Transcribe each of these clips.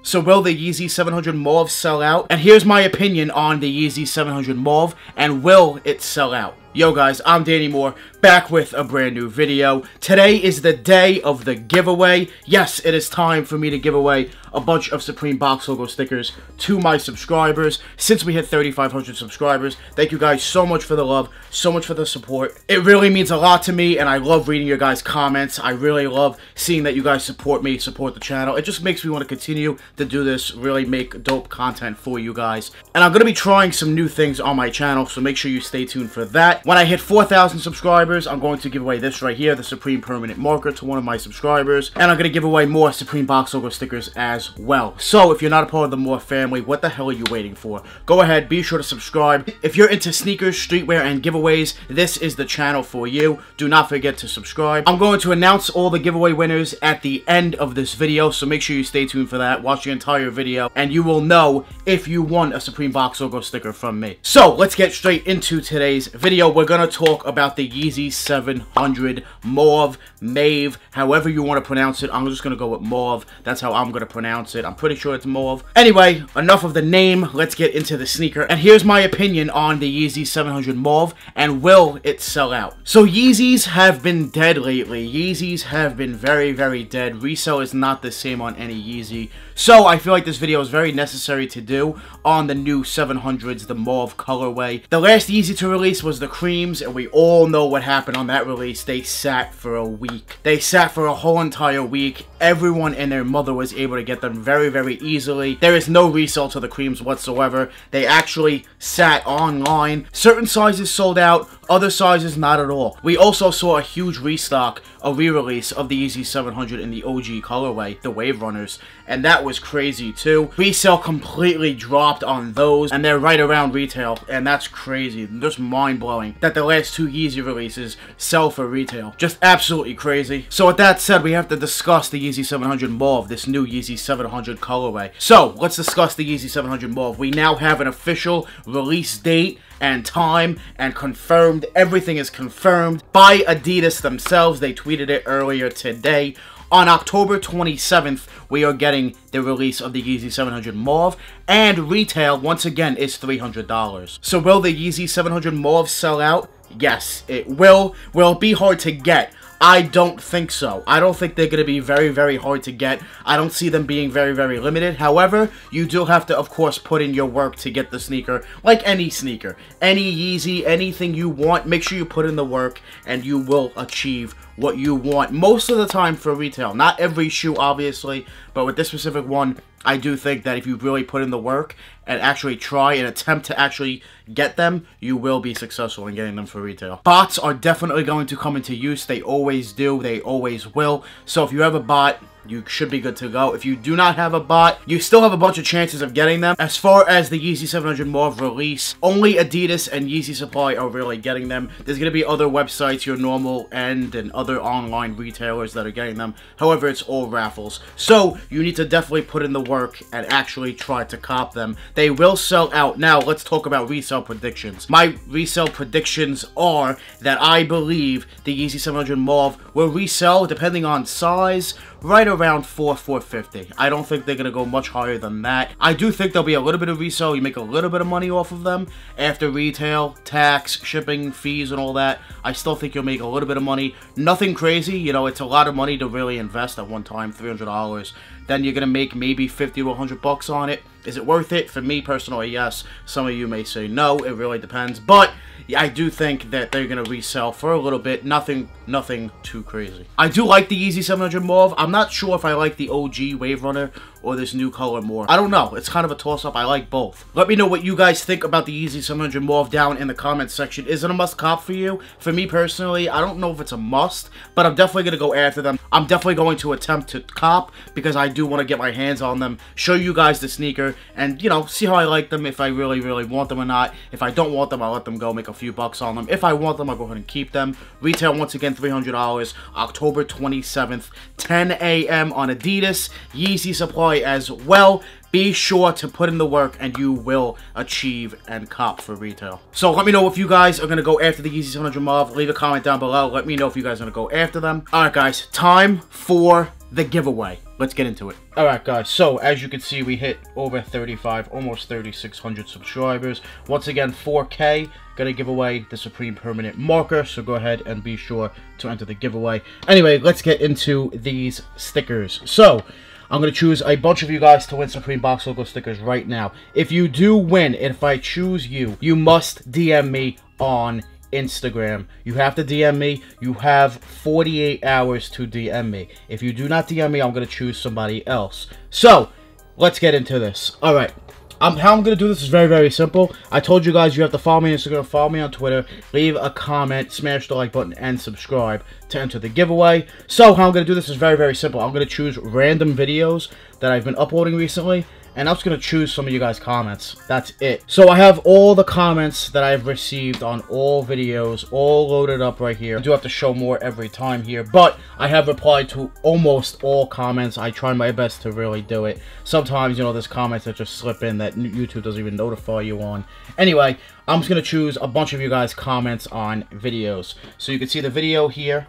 So will the Yeezy 700 Mauve sell out? And here's my opinion on the Yeezy 700 Mauve, and will it sell out? Yo guys, I'm Danny Moore, back with a brand new video. Today is the day of the giveaway. Yes, it is time for me to give away a bunch of Supreme box logo stickers to my subscribers. Since we hit 3,500 subscribers, thank you guys so much for the love, so much for the support. It really means a lot to me, and I love reading your guys' comments. I really love seeing that you guys support me, support the channel. It just makes me want to continue to do this, really make dope content for you guys. And I'm going to be trying some new things on my channel, so make sure you stay tuned for that. When I hit 4,000 subscribers, I'm going to give away this right here, the Supreme Permanent Marker, to one of my subscribers. And I'm going to give away more Supreme box logo stickers as well. So if you're not a part of the Moore family, what the hell are you waiting for? Go ahead, be sure to subscribe. If you're into sneakers, streetwear, and giveaways, this is the channel for you. Do not forget to subscribe. I'm going to announce all the giveaway winners at the end of this video, so make sure you stay tuned for that. Watch the entire video, and you will know if you won a Supreme box logo sticker from me. So let's get straight into today's video. We're going to talk about the Yeezy 700 Mauve, Mauve, however you want to pronounce it. I'm just going to go with Mauve. That's how I'm going to pronounce it. I'm pretty sure it's Mauve. Anyway, enough of the name. Let's get into the sneaker. And here's my opinion on the Yeezy 700 Mauve, and will it sell out? So Yeezys have been dead lately. Yeezys have been very, very dead. Resale is not the same on any Yeezy. So I feel like this video is very necessary to do on the new 700s, the Mauve colorway. The last Yeezy to release was the Creams, and we all know what happened on that release. They sat for a week. They sat for a whole entire week. Everyone and their mother was able to get them very, very easily. There is no resale to the Creams whatsoever. They actually sat online. Certain sizes sold out, other sizes not at all. We also saw a huge restock, a re-release of the Yeezy 700 in the OG colorway, the Wave Runners, and that was crazy too. Resale completely dropped on those, and they're right around retail, and that's crazy. Just mind-blowing that the last two Yeezy releases sell for retail. Just absolutely crazy. So with that said, we have to discuss the Yeezy 700 Mauve, this new Yeezy 700 colorway. So let's discuss the Yeezy 700 Mauve. We now have an official release date and time, and confirmed. Everything is confirmed by ADIDAS themselves. They tweeted it earlier today. On October 27th, we are getting the release of the Yeezy 700 Mauve, and retail, once again, is $300. So will the Yeezy 700 Mauve sell out? Yes, it will. Will it be hard to get? I don't think so. I don't think they're going to be very, very hard to get. I don't see them being very, very limited. However, you do have to, of course, put in your work to get the sneaker. Like any sneaker. Any Yeezy, anything you want, make sure you put in the work and you will achieve what you want most of the time for retail. Not every shoe, obviously, but with this specific one, I do think that if you really put in the work and actually try and attempt to actually get them, you will be successful in getting them for retail. Bots are definitely going to come into use. They always do. They always will. So if you have a bot, you should be good to go. If you do not have a bot, you still have a bunch of chances of getting them. As far as the Yeezy 700 Mauve release, only ADIDAS and Yeezy Supply are really getting them. There's going to be other websites, your normal End and other online retailers that are getting them. However, it's all raffles. So you need to definitely put in the work and actually try to cop them. They will sell out. Now, let's talk about resale predictions. My resale predictions are that I believe the Yeezy 700 Mauve will resell, depending on size, right around $450. I don't think they're going to go much higher than that. I do think there'll be a little bit of resale. You make a little bit of money off of them after retail, tax, shipping, fees, and all that. I still think you'll make a little bit of money. Nothing crazy. You know, it's a lot of money to really invest at one time, $300. Then you're going to make maybe 50 to 100 bucks on it. Is it worth it? For me personally, yes. Some of you may say no. It really depends. But I do think that they're going to resell for a little bit. Nothing too crazy. I do like the Yeezy 700 Mauve. I'm not sure if I like the OG Wave Runner or this new color more. I don't know. It's kind of a toss-up. I like both. Let me know what you guys think about the Yeezy 700 Mauve down in the comments section. Is it a must cop for you? For me personally, I don't know if it's a must, but I'm definitely going to go after them. I'm definitely going to attempt to cop because I do want to get my hands on them, show you guys the sneaker, and, you know, see how I like them, if I really, really want them or not. If I don't want them, I'll let them go, make a few bucks on them. If I want them, I'll go ahead and keep them. Retail, once again, $300, October 27th, 10 a.m. on ADIDAS. Yeezy Supply as well. Be sure to put in the work and you will achieve and cop for retail. So let me know if you guys are going to go after the Yeezy 700 Mauve. Leave a comment down below. Let me know if you guys are going to go after them. Alright guys, time for the giveaway. Let's get into it. Alright guys, so as you can see, we hit over 35, almost 3,600 subscribers. Once again, 4K, gonna give away the Supreme Permanent Marker, so go ahead and be sure to enter the giveaway. Anyway, let's get into these stickers. So, I'm going to choose a bunch of you guys to win Supreme Box Logo stickers right now. If you do win, if I choose you, you must DM me on Instagram. You have to DM me. You have 48 hours to DM me. If you do not DM me, I'm going to choose somebody else. So, let's get into this. Alright. How I'm going to do this is very, very simple. I told you guys you have to follow me on Instagram, follow me on Twitter, leave a comment, smash the like button, and subscribe to enter the giveaway. So how I'm going to do this is very, very simple. I'm going to choose random videos that I've been uploading recently, and I'm just going to choose some of you guys' comments. That's it. So I have all the comments that I've received on all videos, all loaded up right here. I do have to show more every time here, but I have replied to almost all comments. I try my best to really do it. Sometimes, you know, there's comments that just slip in that YouTube doesn't even notify you on. Anyway, I'm just going to choose a bunch of you guys' comments on videos. So you can see the video here,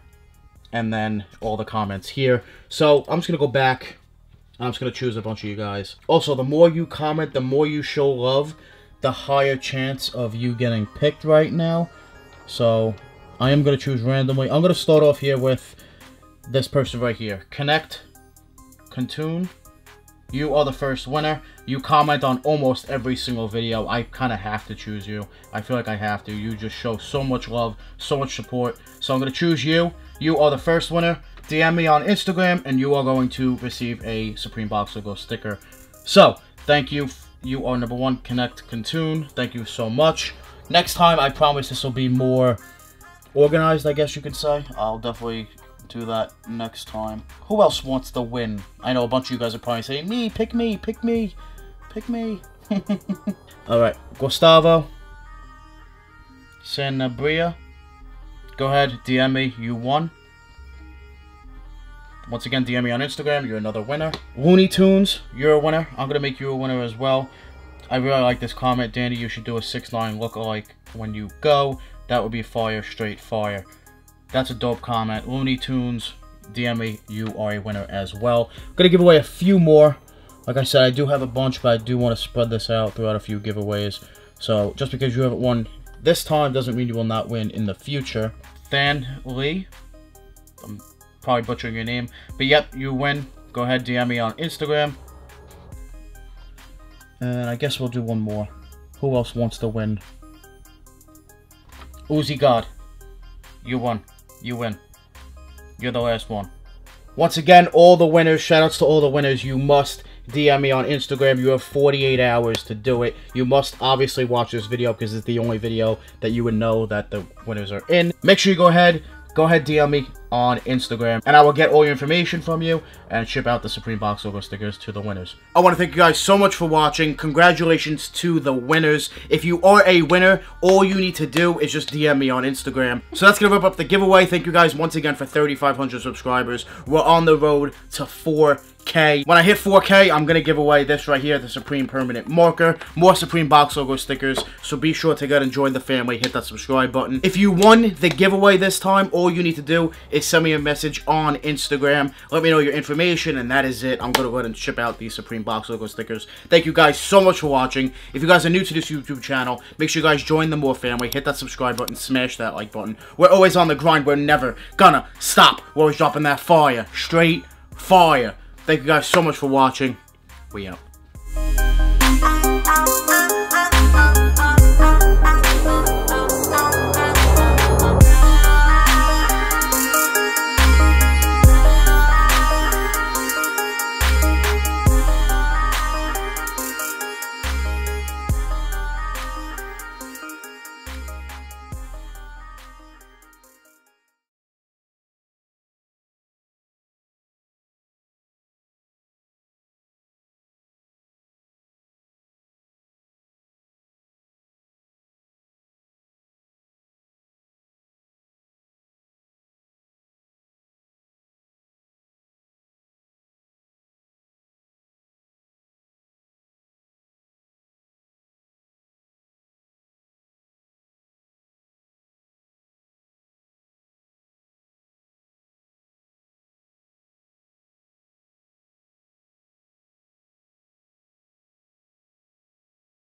and then all the comments here. So I'm just going to go back. I'm just going to choose a bunch of you guys. Also, the more you comment, the more you show love, the higher chance of you getting picked right now. So, I am going to choose randomly. I'm going to start off here with this person right here. Connect, Contoon. You are the first winner. You comment on almost every single video. I kind of have to choose you. I feel like I have to. You just show so much love, so much support. So I'm going to choose you. You are the first winner. DM me on Instagram, and you are going to receive a Supreme Box Logo sticker. So, thank you. You are number one. Connect, Contoon. Thank you so much. Next time, I promise this will be more organized, I guess you could say. I'll definitely do that next time. Who else wants to win? I know a bunch of you guys are probably saying, me, pick me, pick me, pick me. Alright, Gustavo. Sanabria. Go ahead, DM me, you won. Once again, DM me on Instagram, you're another winner. Looney Tunes, you're a winner. I'm going to make you a winner as well. I really like this comment. Danny, you should do a 6'9" lookalike when you go. That would be fire, straight fire. That's a dope comment. Looney Tunes, DM me, you are a winner as well. I'm going to give away a few more. Like I said, I do have a bunch, but I do want to spread this out throughout a few giveaways. So, just because you haven't won this time doesn't mean you will not win in the future. Than Lee. I'm probably butchering your name. But yep, you win. Go ahead, DM me on Instagram. And I guess we'll do one more. Who else wants to win? Uzi God. You won. You win. You're the last one. Once again, all the winners, shoutouts to all the winners. You must DM me on Instagram. You have 48 hours to do it. You must obviously watch this video because it's the only video that you would know that the winners are in. Make sure you go ahead DM me on Instagram, and I will get all your information from you and ship out the Supreme Box Logo stickers to the winners. I want to thank you guys so much for watching. Congratulations to the winners. If you are a winner, all you need to do is just DM me on Instagram. So that's going to wrap up the giveaway. Thank you guys once again for 3,500 subscribers. We're on the road to 4K. When I hit 4K, I'm going to give away this right here, the Supreme Permanent Marker. More Supreme Box Logo stickers. So be sure to get and join the family. Hit that subscribe button. If you won the giveaway this time, all you need to do is send me a message on Instagram. Let me know your information, and that is it. I'm going to go ahead and ship out these Supreme Box Logo stickers. Thank you guys so much for watching. If you guys are new to this YouTube channel, make sure you guys join the More family. Hit that subscribe button. Smash that like button. We're always on the grind. We're never gonna stop. We're always dropping that fire. Straight fire. Thank you guys so much for watching. We out.